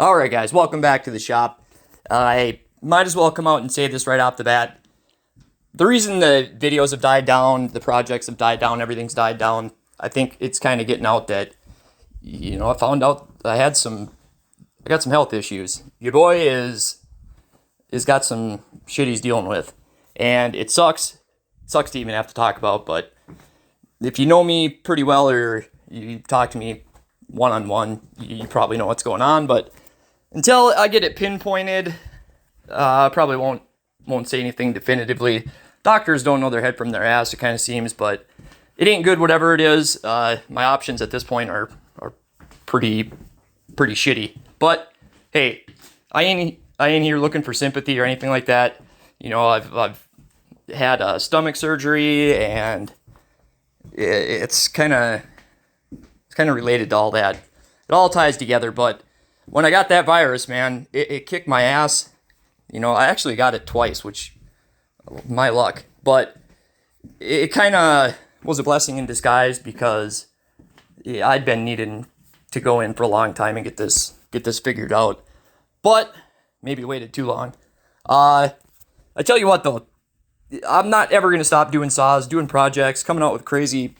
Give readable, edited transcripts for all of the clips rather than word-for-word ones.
Alright guys, welcome back to the shop. I might as well come out and say this right off the bat. The reason the videos have died down, the projects have died down, everything's died down, I think it's kind of getting out that, I found out I got some health issues. Your boy is got some shit he's dealing with. And it sucks to even have to talk about, but if you know me pretty well or you talk to me one-on-one, you probably know what's going on, but until I get it pinpointed, I probably won't say anything definitively. Doctors don't know their head from their ass, it kind of seems, but it ain't good whatever it is. My options at this point are pretty shitty. But hey, I ain't here looking for sympathy or anything like that. I've had stomach surgery, and it's kind of related to all that. It all ties together, but when I got that virus, man, it kicked my ass. I actually got it twice, which, my luck. But it kind of was a blessing in disguise because I'd been needing to go in for a long time and get this figured out. But maybe waited too long. I tell you what, though, I'm not ever going to stop doing saws, doing projects, coming out with crazy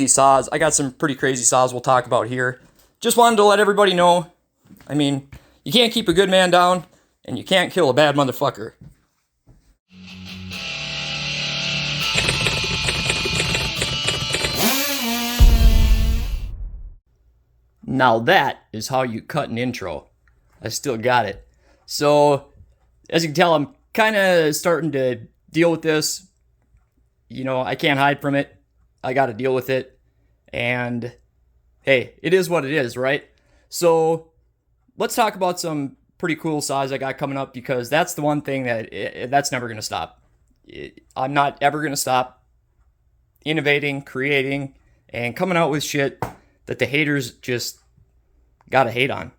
saws. I got some pretty crazy saws we'll talk about here. Just wanted to let everybody know, you can't keep a good man down, and you can't kill a bad motherfucker. Now that is how you cut an intro. I still got it. So, as you can tell, I'm kind of starting to deal with this. I can't hide from it. I got to deal with it. And, hey, it is what it is, right? So, let's talk about some pretty cool saws I got coming up, because that's the one thing that's never going to stop. I'm not ever going to stop innovating, creating, and coming out with shit that the haters just gotta hate on.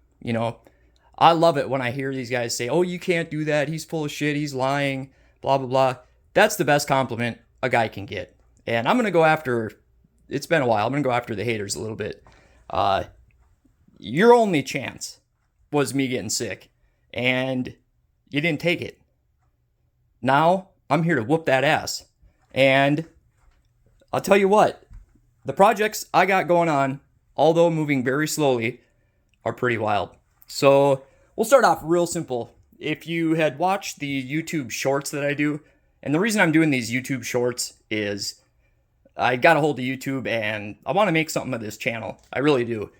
I love it when I hear these guys say, oh, you can't do that, he's full of shit, he's lying, blah, blah, blah. That's the best compliment a guy can get. And I'm going to go after, it's been a while, I'm going to go after the haters a little bit. Your only chance was me getting sick, and you didn't take it. Now, I'm here to whoop that ass. And I'll tell you what, the projects I got going on, although moving very slowly, are pretty wild. So, we'll start off real simple. If you had watched the YouTube shorts that I do, and the reason I'm doing these YouTube shorts is I got a hold of YouTube and I want to make something of this channel. I really do.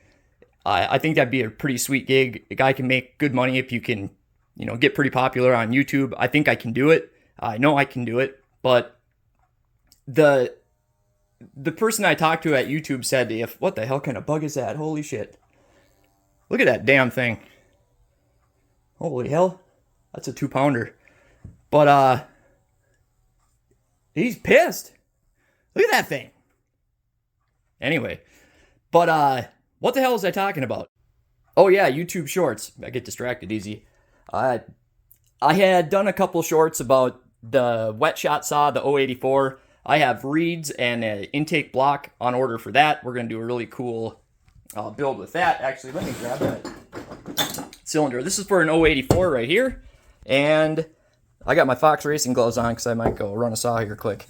I think that'd be a pretty sweet gig. A guy can make good money if you can, get pretty popular on YouTube. I think I can do it. I know I can do it. But the person I talked to at YouTube said, what the hell kind of bug is that? Holy shit. Look at that damn thing. Holy hell. That's a 2-pounder. But, he's pissed. Look at that thing. Anyway. But, what the hell was I talking about? Oh yeah, YouTube shorts. I get distracted easy. I had done a couple shorts about the wet shot saw, the 084. I have reeds and an intake block on order for that. We're going to do a really cool build with that. Actually, let me grab that cylinder. This is for an 084 right here. And I got my Fox Racing gloves on because I might go run a saw here quick.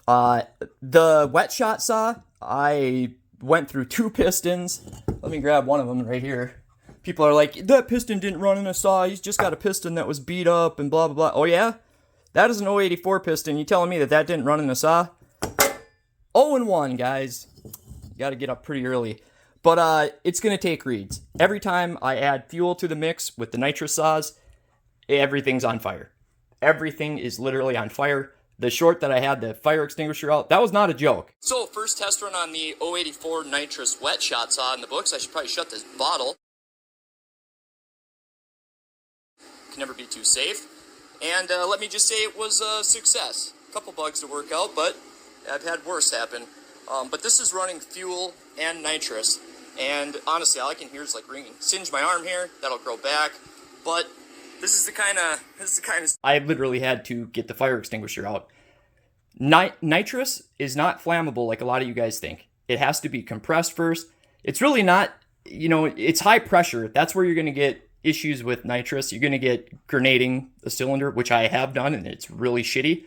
The wet shot saw, I went through 2 pistons. Let me grab one of them right here. People are like, that piston didn't run in a saw. He's just got a piston that was beat up and blah, blah, blah. Oh, yeah? That is an 084 piston. You telling me that didn't run in a saw? 0-1, guys. You got to get up pretty early. But it's going to take reeds. Every time I add fuel to the mix with the nitrous saws, everything's on fire. Everything is literally on fire. The short that I had the fire extinguisher out, that was not a joke. So, first test run on the 084 nitrous wet shot saw in the books. I should probably shut this bottle. Can never be too safe. And let me just say it was a success. A couple bugs to work out, but I've had worse happen. But this is running fuel and nitrous. And honestly, all I can hear is like ringing. Singe my arm here, that'll grow back. But this is the kind of... I literally had to get the fire extinguisher out. Nitrous is not flammable like a lot of you guys think. It has to be compressed first. It's really not, it's high pressure. That's where you're going to get issues with nitrous. You're going to get grenading a cylinder, which I have done, and it's really shitty.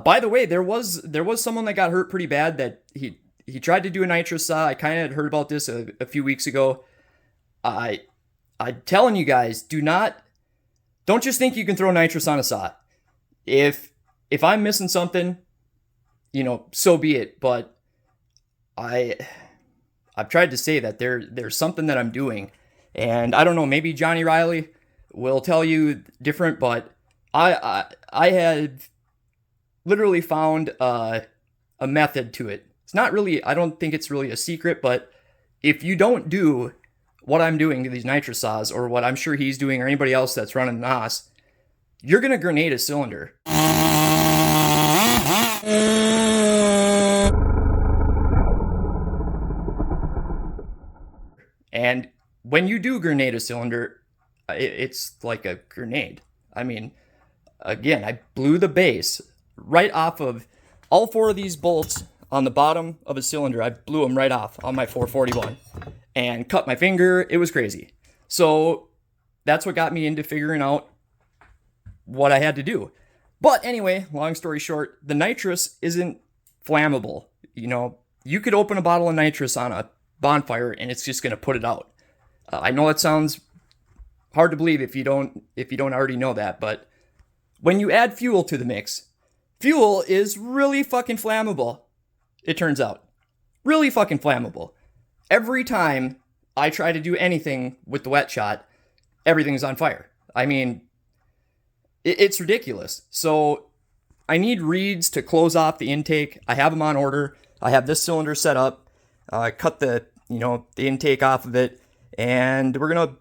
By the way, there was someone that got hurt pretty bad that he tried to do a nitrous saw. I kind of heard about this a few weeks ago. I'm telling you guys, don't just think you can throw nitrous on a saw. If I'm missing something, so be it. But I've tried to say that there's something that I'm doing, and I don't know. Maybe Johnny Riley will tell you different, but I had literally found a method to it. It's not really. I don't think it's really a secret, but if you don't do what I'm doing to these nitrous saws, or what I'm sure he's doing, or anybody else that's running NOS, you're gonna grenade a cylinder. And when you do grenade a cylinder, it's like a grenade. I mean, again, I blew the base right off of all 4 of these bolts on the bottom of a cylinder. I blew them right off on my 441 and cut my finger. It was crazy. So that's what got me into figuring out what I had to do. But anyway, long story short, the nitrous isn't flammable. You could open a bottle of nitrous on a bonfire and it's just going to put it out. I know it sounds hard to believe if you don't already know that, but when you add fuel to the mix, fuel is really fucking flammable. It turns out. Really fucking flammable. Every time I try to do anything with the wet shot, everything's on fire. I mean, it's ridiculous. So I need reeds to close off the intake. I have them on order. I have this cylinder set up. I cut the intake off of it, and we're gonna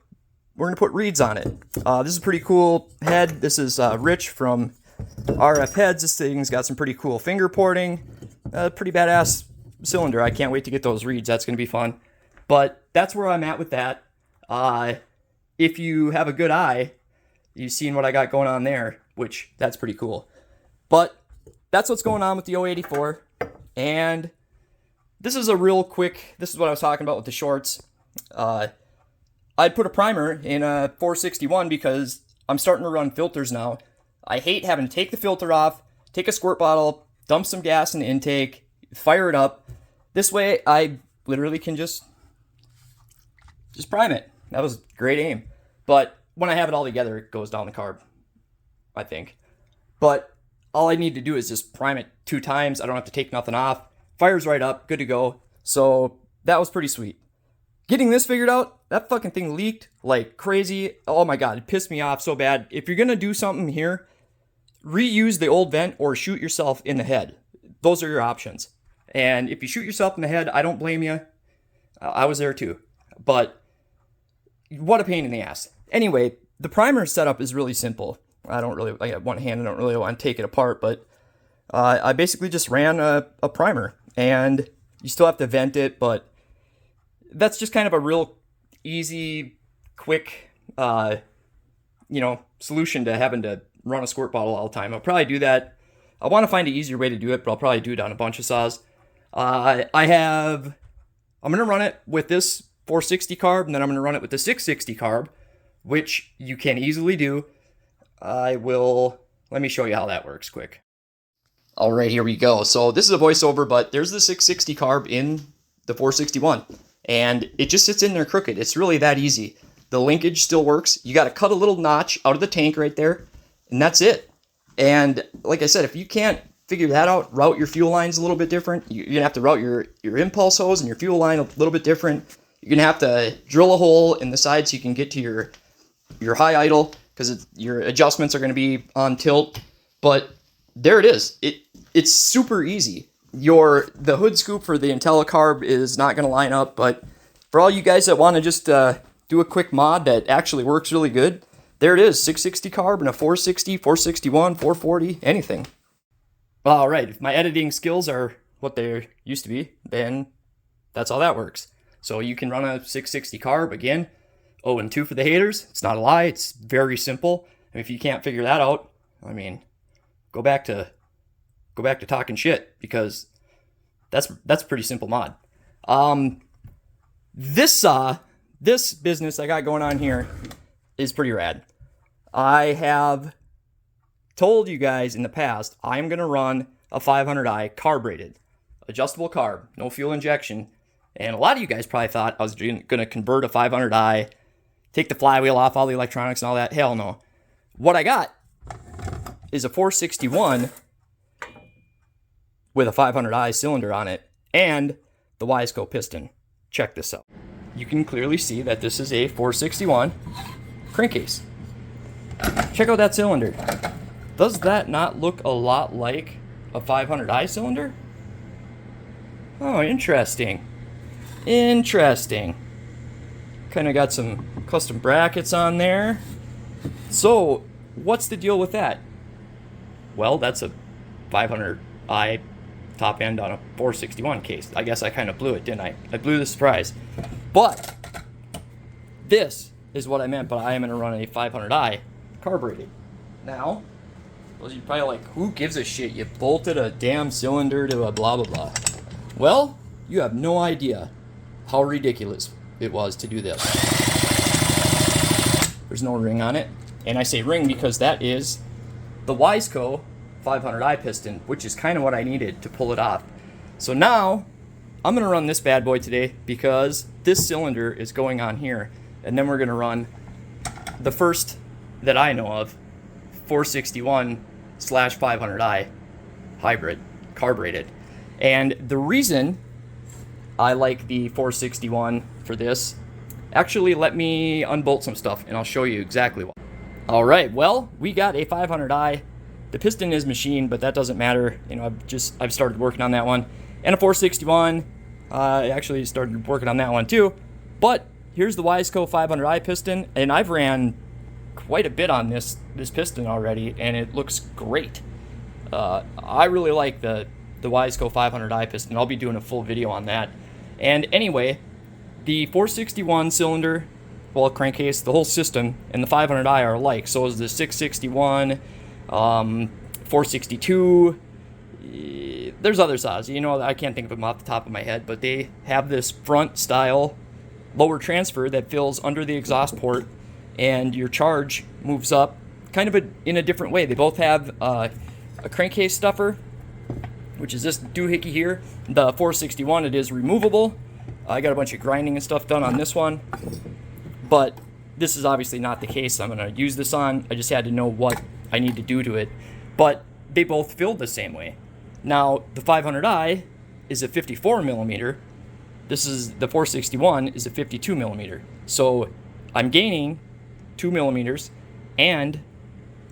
put reeds on it. This is a pretty cool head. This is Rich from RF Heads. This thing's got some pretty cool finger porting. Pretty badass cylinder. I can't wait to get those reeds. That's gonna be fun. But that's where I'm at with that. If you have a good eye, you've seen what I got going on there, which that's pretty cool. But that's what's going on with the 084. And this is this is what I was talking about with the shorts. I'd put a primer in a 461 because I'm starting to run filters now. I hate having to take the filter off, take a squirt bottle, dump some gas in the intake, fire it up. This way I literally can just prime it. That was great aim. But when I have it all together, it goes down the carb, I think. But all I need to do is just prime it 2 times. I don't have to take nothing off. Fires right up, good to go. So that was pretty sweet. Getting this figured out, that fucking thing leaked like crazy. Oh my god, it pissed me off so bad. If you're gonna do something here, reuse the old vent or shoot yourself in the head. Those are your options. And if you shoot yourself in the head, I don't blame you. I was there too. But what a pain in the ass. Anyway, the primer setup is really simple. I got one hand, I don't really want to take it apart, but I basically just ran a primer, and you still have to vent it, but that's just kind of a real easy, quick, solution to having to run a squirt bottle all the time. I'll probably do that. I want to find an easier way to do it, but I'll probably do it on a bunch of saws. I'm going to run it with this 460 carb, and then I'm going to run it with the 660 carb, which you can easily do. Let me show you how that works quick. All right, here we go. So this is a voiceover, but there's the 660 carb in the 461, and it just sits in there crooked. It's really that easy. The linkage still works. You got to cut a little notch out of the tank right there, and that's it. And like I said, if you can't figure that out, route your fuel lines a little bit different. You're going to have to route your impulse hose and your fuel line a little bit different. You're going to have to drill a hole in the side so you can get to your high idle, because your adjustments are going to be on tilt. But there it is. It's super easy. The hood scoop for the IntelliCarb is not going to line up, but for all you guys that want to just do a quick mod that actually works really good, there it is. 660 carb and a 460, 461, 440, anything. All right, if my editing skills are what they used to be, then that's how that works. So you can run a 660 carb again. Oh, and 2 for the haters. It's not a lie. It's very simple. And if you can't figure that out, I mean, go back to talking shit, because that's a pretty simple mod. This business I got going on here, is pretty rad. I have told you guys in the past I'm going to run a 500i carbureted, adjustable carb, no fuel injection. And a lot of you guys probably thought I was going to convert a 500i, take the flywheel off, all the electronics and all that. Hell no. What I got is a 461 with a 500i cylinder on it and the Wiseco piston. Check this out. You can clearly see that this is a 461 crankcase. Check out that cylinder. Does that not look a lot like a 500i cylinder? Oh, interesting. Interesting. Kind of got some custom brackets on there. So, what's the deal with that? Well, that's a 500i top end on a 461 case. I guess I kind of blew it, didn't I? I blew the surprise. But this is what I meant by I am going to run a 500i carbureted. Now, those of you probably like, who gives a shit? You bolted a damn cylinder to a blah blah blah. Well, you have no idea how ridiculous it was to do this. There's no ring on it. And I say ring because that is the Wiseco 500i piston, which is kind of what I needed to pull it off. So now, I'm going to run this bad boy today because this cylinder is going on here. And then we're going to run the first that I know of 461/500i hybrid, carbureted. And the reason I like the 461 for this, actually let me unbolt some stuff and I'll show you exactly why. All right, well, we got a 500i. The piston is machined, but that doesn't matter. You know, I've started working on that one. And a 461, I actually started working on that one too. But here's the Wiseco 500i piston, and I've ran quite a bit on this piston already, and it looks great. I really like the Wiseco 500i piston. I'll be doing a full video on that. And anyway, the 461 cylinder, well, crankcase, the whole system, and the 500i are alike. So is the 661, 462. There's other saws. You know, I can't think of them off the top of my head, but they have this front style lower transfer that fills under the exhaust port, and your charge moves up kind of in a different way. They both have a crankcase stuffer, which is this doohickey here. The 461, it is removable. I got a bunch of grinding and stuff done on this one, but this is obviously not the case I'm going to use this on. I just had to know what I need to do to it, but they both filled the same way. Now, the 500i is a 54 millimeter. This is the 461 is a 52 millimeter. So I'm gaining 2 millimeters, and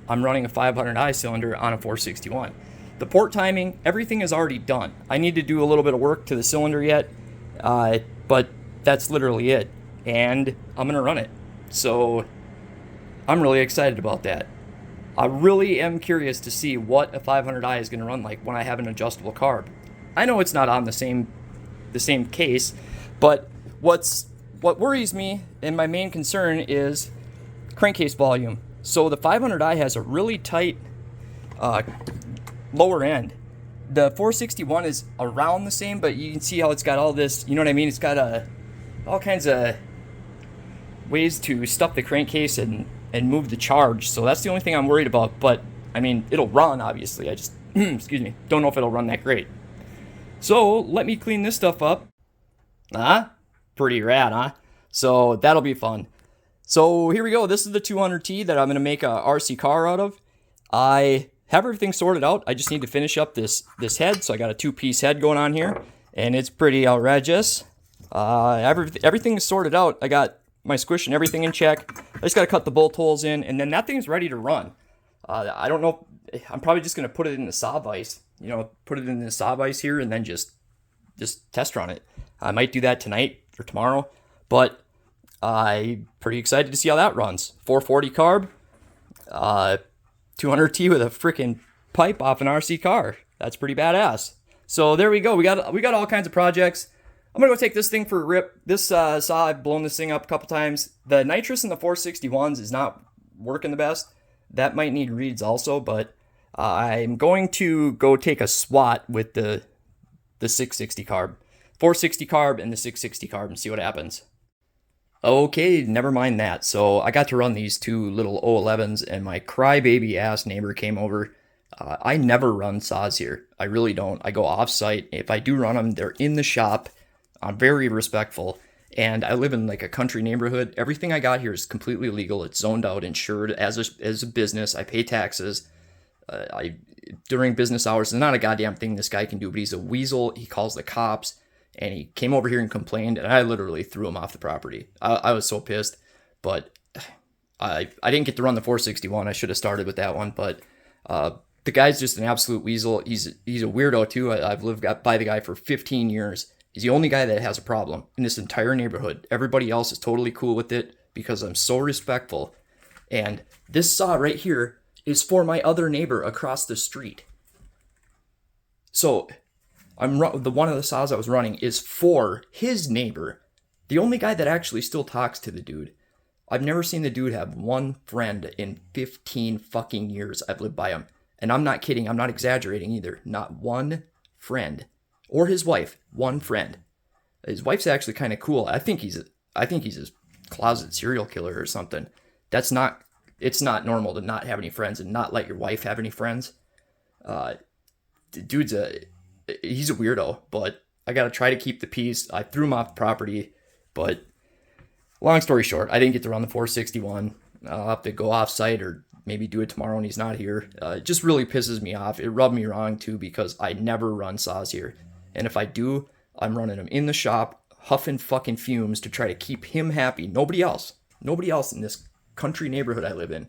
I'm running a 500i cylinder on a 461. The port timing, everything is already done. I need to do a little bit of work to the cylinder yet, but that's literally it. And I'm going to run it. So I'm really excited about that. I really am curious to see what a 500i is going to run like when I have an adjustable carb. I know it's not on the same case, but what worries me and my main concern is crankcase volume. So the 500i has a really tight lower end. The 461 is around the same, but you can see how it's got all this, you know what I mean? It's got all kinds of ways to stuff the crankcase and move the charge. So that's the only thing I'm worried about. But I mean, it'll run, obviously. I just, excuse me, don't know if it'll run that great. So let me clean this stuff up. Pretty rad, huh? So that'll be fun. So here we go. This is the 200T that I'm going to make a RC car out of. I have everything sorted out. I just need to finish up this head. So I got a 2-piece head going on here, and it's pretty outrageous. Everything is sorted out. I got my squish and everything in check. I just got to cut the bolt holes in, and then that thing's ready to run. I don't know. I'm probably just going to put it in the saw vise. You know, put it in the saw vise here, and then just test run it. I might do that tonight or tomorrow, but I'm pretty excited to see how that runs. 440 carb, 200T with a freaking pipe off an RC car. That's pretty badass. So there we go. We got all kinds of projects. I'm gonna go take this thing for a rip. This saw, I've blown this thing up a couple times. The Nitrous in the 461s is not working the best. That might need reeds also, but I'm going to go take a swat with the 660 carb. 460 carb and the 660 carb and see what happens. Okay, never mind that. So I got to run these two little O11s, and my crybaby ass neighbor came over. I never run saws here. I really don't. I go off site. If I do run them, they're in the shop. I'm very respectful. And I live in like a country neighborhood. Everything I got here is completely legal. It's zoned out, insured as a business. I pay taxes. I during business hours. There's not a goddamn thing this guy can do, but he's a weasel. He calls the cops, and he came over here and complained, and I literally threw him off the property. I was so pissed, but I didn't get to run the 461. I should have started with that one, but the guy's just an absolute weasel. He's a weirdo too. I've lived by the guy for 15 years. He's the only guy that has a problem in this entire neighborhood. Everybody else is totally cool with it because I'm so respectful. And this saw right here is for my other neighbor across the street. So the one of the saws I was running is for his neighbor, the only guy that actually still talks to the dude. I've never seen the dude have one friend in 15 fucking years I've lived by him. And I'm not kidding, I'm not exaggerating either. Not one friend. Or his wife, one friend. His wife's actually kind of cool. I think he's a closet serial killer or something. It's not normal to not have any friends and not let your wife have any friends. He's a weirdo, but I gotta try to keep the peace. I threw him off the property, but long story short, I didn't get to run the 461. I'll have to go off site or maybe do it tomorrow when he's not here. It just really pisses me off. It rubbed me wrong too because I never run saws here. And if I do, I'm running them in the shop, huffing fucking fumes to try to keep him happy. Nobody else in this country neighborhood I live in.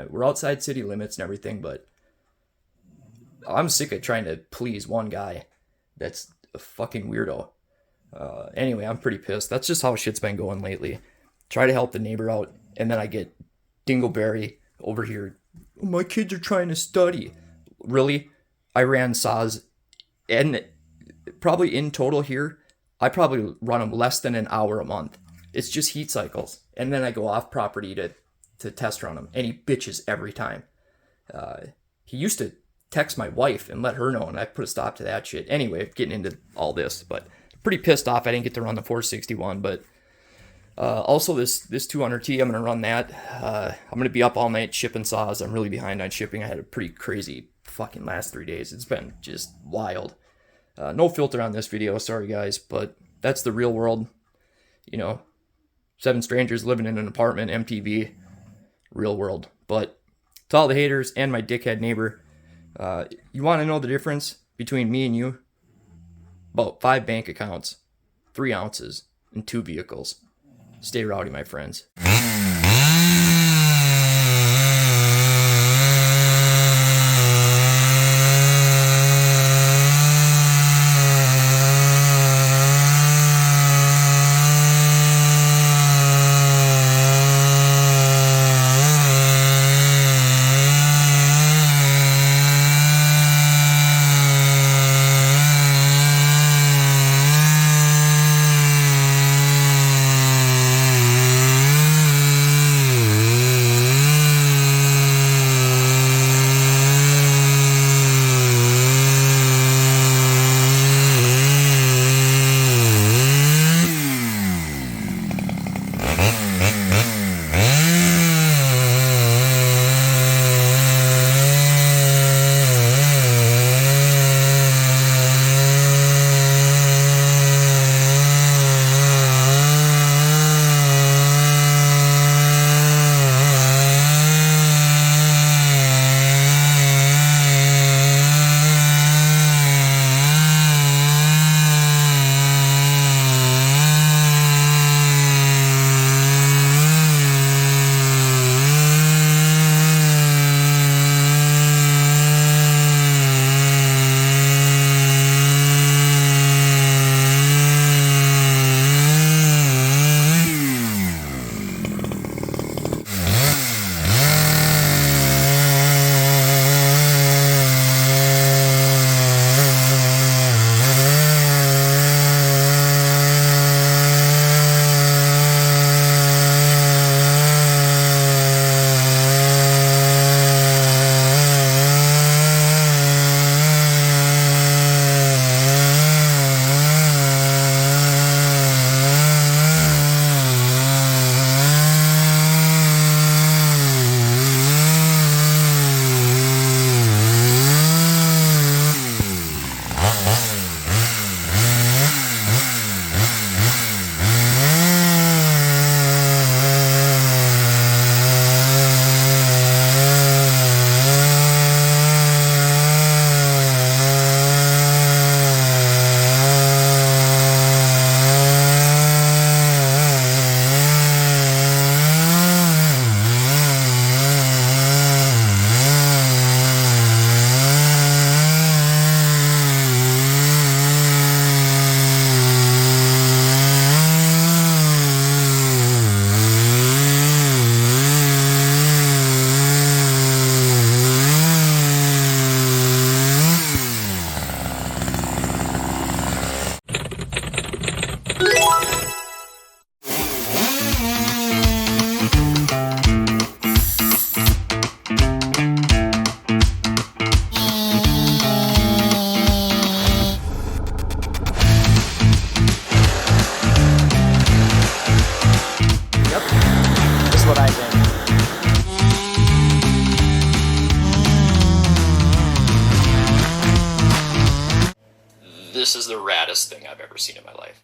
We're outside city limits and everything, but I'm sick of trying to please one guy that's a fucking weirdo. Anyway, I'm pretty pissed. That's just how shit's been going lately. Try to help the neighbor out, and then I get Dingleberry over here. My kids are trying to study. Really? I ran saws, and probably in total here, I probably run them less than an hour a month. It's just heat cycles. And then I go off property to test run them, and he bitches every time. He used to text my wife and let her know, and I put a stop to that shit. Anyway, getting into all this, but pretty pissed off I didn't get to run the 461, but also this 200T, I'm going to run that. I'm going to be up all night shipping saws. I'm really behind on shipping. I had a pretty crazy fucking last 3 days. It's been just wild. No filter on this video, sorry guys, but that's the real world. 7 strangers living in an apartment, MTV, real world. But to all the haters and my dickhead neighbor, you want to know the difference between me and you? About 5 bank accounts, 3 ounces, and 2 vehicles. Stay rowdy, my friends. this is the raddest thing I've ever seen in my life.